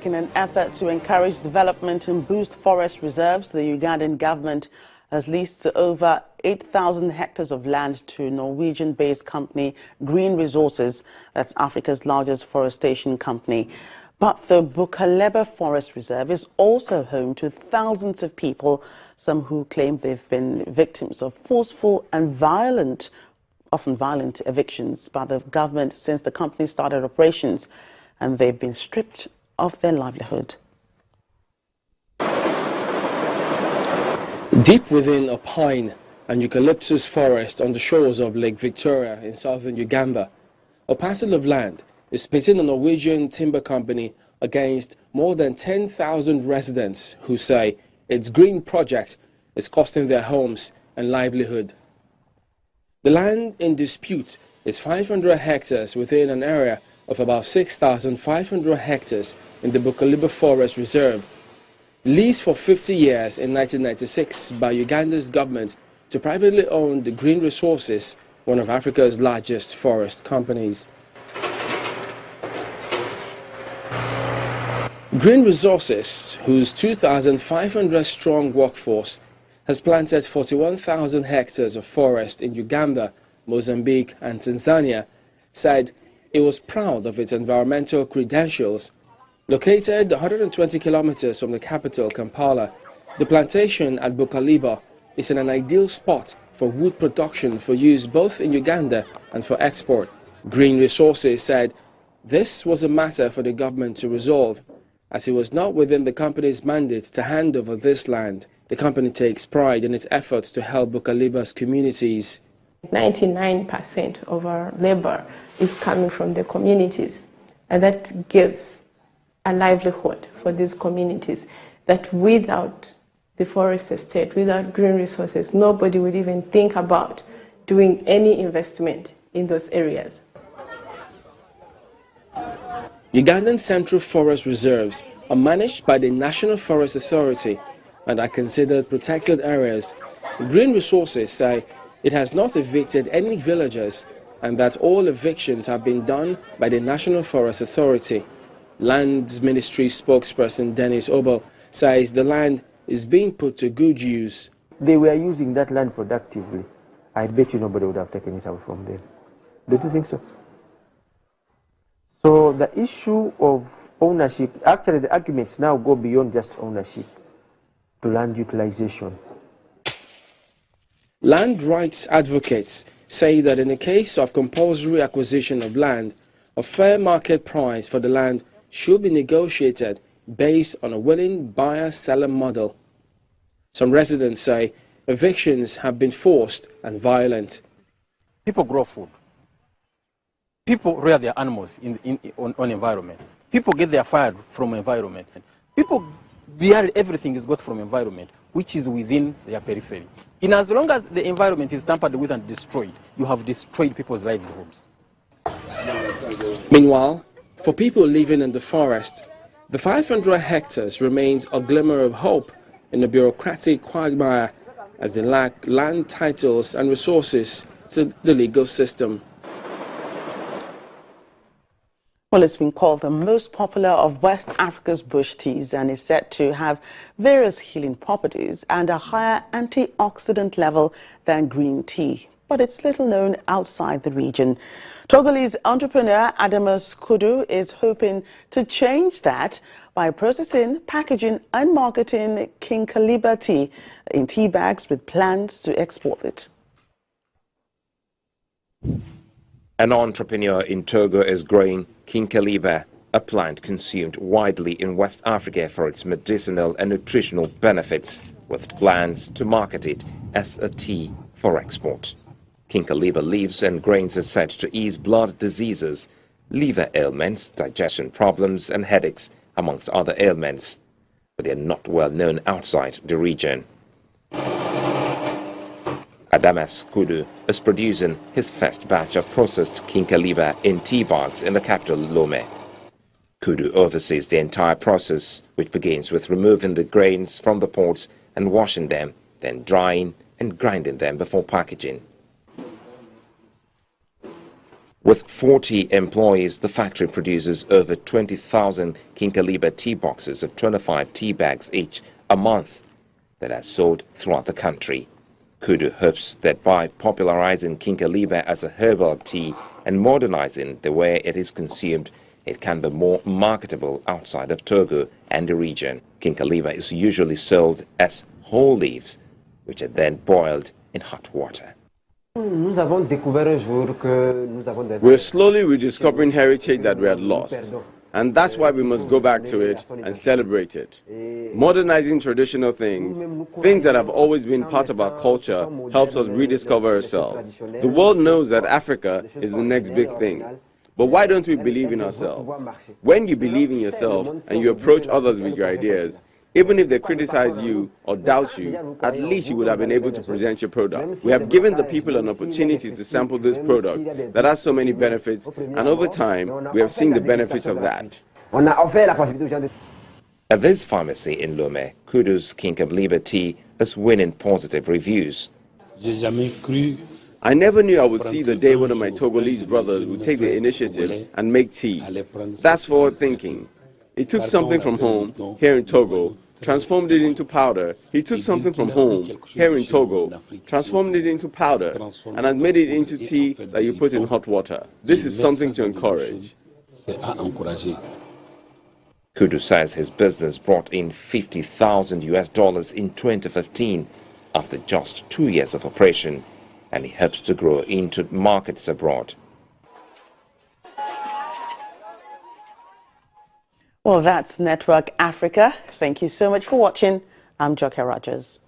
in an effort to encourage development and boost forest reserves, the Ugandan government has leased over 8,000 hectares of land to Norwegian-based company Green Resources, that's Africa's largest forestation company. But the Bukaleba Forest Reserve is also home to thousands of people, some who claim they've been victims of forceful and often violent evictions by the government since the company started operations, and they've been stripped of their livelihood. Deep within a pine and eucalyptus forest on the shores of Lake Victoria in southern Uganda, a parcel of land is pitting a Norwegian timber company against more than 10,000 residents who say its green project is costing their homes and livelihood. The land in dispute is 500 hectares within an area of about 6,500 hectares in the Bukaleba Forest Reserve, leased for 50 years in 1996 by Uganda's government to privately own the Green Resources, one of Africa's largest forest companies. Green Resources, whose 2,500-strong workforce has planted 41,000 hectares of forest in Uganda, Mozambique and Tanzania, said it was proud of its environmental credentials. Located 120 kilometers from the capital, Kampala, the plantation at Bukaleba is in an ideal spot for wood production for use both in Uganda and for export. Green Resources said this was a matter for the government to resolve, as it was not within the company's mandate to hand over this land. The company takes pride in its efforts to help Bukaleba's communities. 99% of our labor is coming from the communities, and that gives a livelihood for these communities that without the forest estate, without Green Resources, nobody would even think about doing any investment in those areas. Ugandan Central Forest Reserves are managed by the National Forest Authority and are considered protected areas. Green Resources say it has not evicted any villagers and that all evictions have been done by the National Forest Authority. Lands Ministry spokesperson Dennis Obel says the land is being put to good use. They were using that land productively. I bet you nobody would have taken it out from them. Don't you think so? So the issue of ownership, actually the arguments now go beyond just ownership to land utilization. Land rights advocates say that in the case of compulsory acquisition of land, a fair market price for the land should be negotiated based on a willing buyer-seller model. Some residents say evictions have been forced and violent. People grow food. People rear their animals on environment. People get their fire from environment. People, everything is got from environment, which is within their periphery. In as long as the environment is tampered with and destroyed, you have destroyed people's livelihoods. Meanwhile, for people living in the forest, the 500 hectares remains a glimmer of hope in the bureaucratic quagmire as they lack land titles and resources to the legal system. Well, it's been called the most popular of West Africa's bush teas and is said to have various healing properties and a higher antioxidant level than green tea. But it's little known outside the region. Togolese entrepreneur Adamus Kudu is hoping to change that by processing, packaging and marketing Kinkeliba tea in tea bags with plans to export it. An entrepreneur in Togo is growing Kinkeliba, a plant consumed widely in West Africa for its medicinal and nutritional benefits, with plans to market it as a tea for export. Kinkeliba leaves and grains are said to ease blood diseases, liver ailments, digestion problems and headaches, amongst other ailments, but they are not well known outside the region. Adamus Kudu is producing his first batch of processed Kinkeliba in tea bags in the capital Lome. Kudu oversees the entire process, which begins with removing the grains from the pods and washing them, then drying and grinding them before packaging. With 40 employees, the factory produces over 20,000 Kinkeliba tea boxes of 25 tea bags each a month that are sold throughout the country. Kudu hopes that by popularizing Kinkeliba as a herbal tea and modernizing the way it is consumed, it can be more marketable outside of Togo and the region. Kinkeliba is usually sold as whole leaves, which are then boiled in hot water. We're slowly rediscovering heritage that we had lost, and that's why we must go back to it and celebrate it. Modernizing traditional things that have always been part of our culture, helps us rediscover ourselves. The world knows that Africa is the next big thing. But why don't we believe in ourselves? When you believe in yourself and you approach others with your ideas, even if they criticize you or doubt you, at least you would have been able to present your product. We have given the people an opportunity to sample this product that has so many benefits, and over time, we have seen the benefits of that. At this pharmacy in Lome, Kudu's Kinkeliba tea is winning positive reviews. I never knew I would see the day one of my Togolese brothers would take the initiative and make tea. That's forward thinking. He took something from home, here in Togo, transformed it into powder. He took something from home, here in Togo, transformed it into powder, and has made it into tea that you put in hot water. This is something to encourage. Kudu says his business brought in $50,000 in 2015 after just 2 years of operation, and he hopes to grow into markets abroad. Well, that's Network Africa. Thank you so much for watching. I'm Joke Rogers.